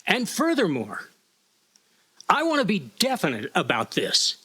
And furthermore, I want to be definite about this,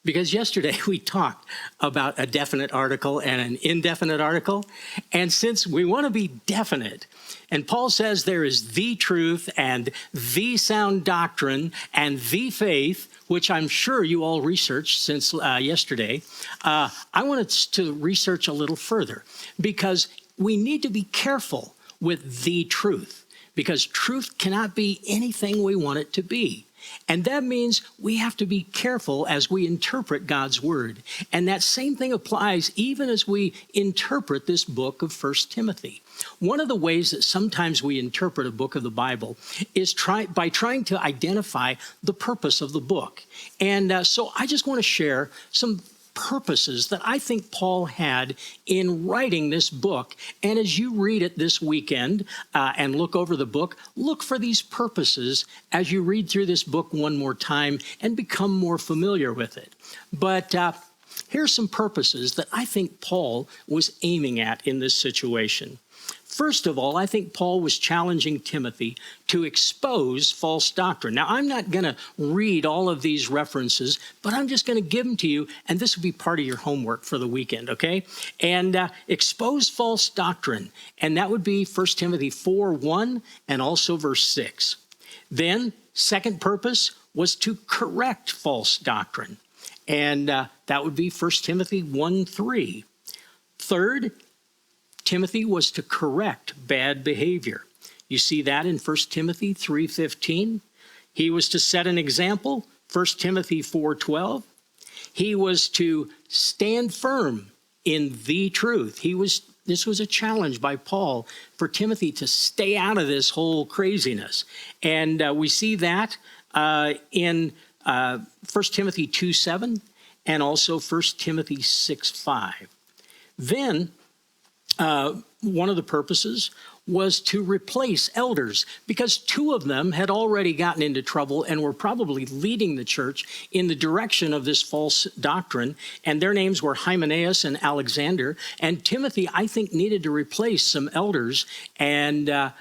because yesterday we talked about a definite article and an indefinite article. And since we want to be definite, and Paul says there is the truth and the sound doctrine and the faith, which I'm sure you all researched since yesterday, I wanted to research a little further, because we need to be careful with the truth, because truth cannot be anything we want it to be. And that means we have to be careful as we interpret God's word. And that same thing applies even as we interpret this book of 1 Timothy. One of the ways that sometimes we interpret a book of the Bible is by trying to identify the purpose of the book. And so I just want to share some purposes that I think Paul had in writing this book. And as you read it this weekend and look over the book, look for these purposes as you read through this book one more time and become more familiar with it. But here's some purposes that I think Paul was aiming at in this situation. First of all, I think Paul was challenging Timothy to expose false doctrine. Now, I'm not going to read all of these references, but I'm just going to give them to you, and this will be part of your homework for the weekend, okay? And expose false doctrine, and that would be 1 Timothy 4:1 and also verse 6. Then, second purpose was to correct false doctrine, and that would be 1 Timothy 1:3. Third, Timothy was to correct bad behavior. You see that in 1 Timothy 3:15. He was to set an example, 1 Timothy 4:12. He was to stand firm in the truth. This was a challenge by Paul for Timothy to stay out of this whole craziness. And we see that in 1 Timothy 2:7 and also 1 Timothy 6:5. Then, one of the purposes was to replace elders, because two of them had already gotten into trouble and were probably leading the church in the direction of this false doctrine. And their names were Hymenaeus and Alexander. And Timothy, I think, needed to replace some elders and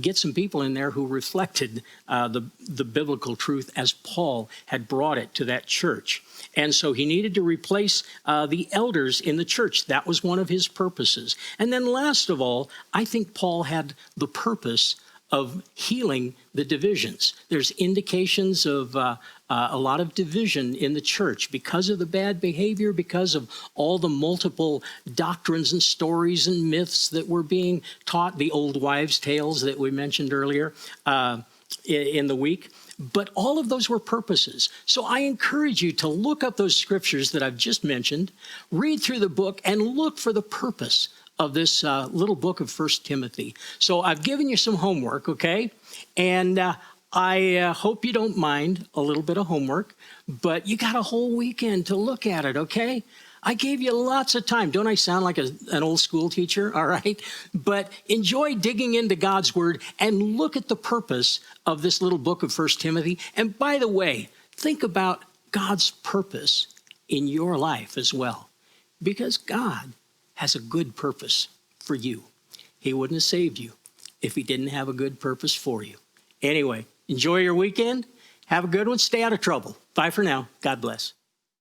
get some people in there who reflected the biblical truth as Paul had brought it to that church. And so he needed to replace the elders in the church. That was one of his purposes. And then last of all, I think Paul had the purpose of healing the divisions. There's indications of a lot of division in the church because of the bad behavior, because of all the multiple doctrines and stories and myths that were being taught, the old wives' tales that we mentioned earlier in the week. But all of those were purposes. So I encourage you to look up those scriptures that I've just mentioned, read through the book, and look for the purpose of this little book of 1 Timothy. So I've given you some homework, okay? And I hope you don't mind a little bit of homework, but you got a whole weekend to look at it, okay? I gave you lots of time. Don't I sound like an old school teacher? All right. But enjoy digging into God's word and look at the purpose of this little book of 1 Timothy. And by the way, think about God's purpose in your life as well, because God has a good purpose for you. He wouldn't have saved you if he didn't have a good purpose for you. Anyway, enjoy your weekend. Have a good one. Stay out of trouble. Bye for now. God bless.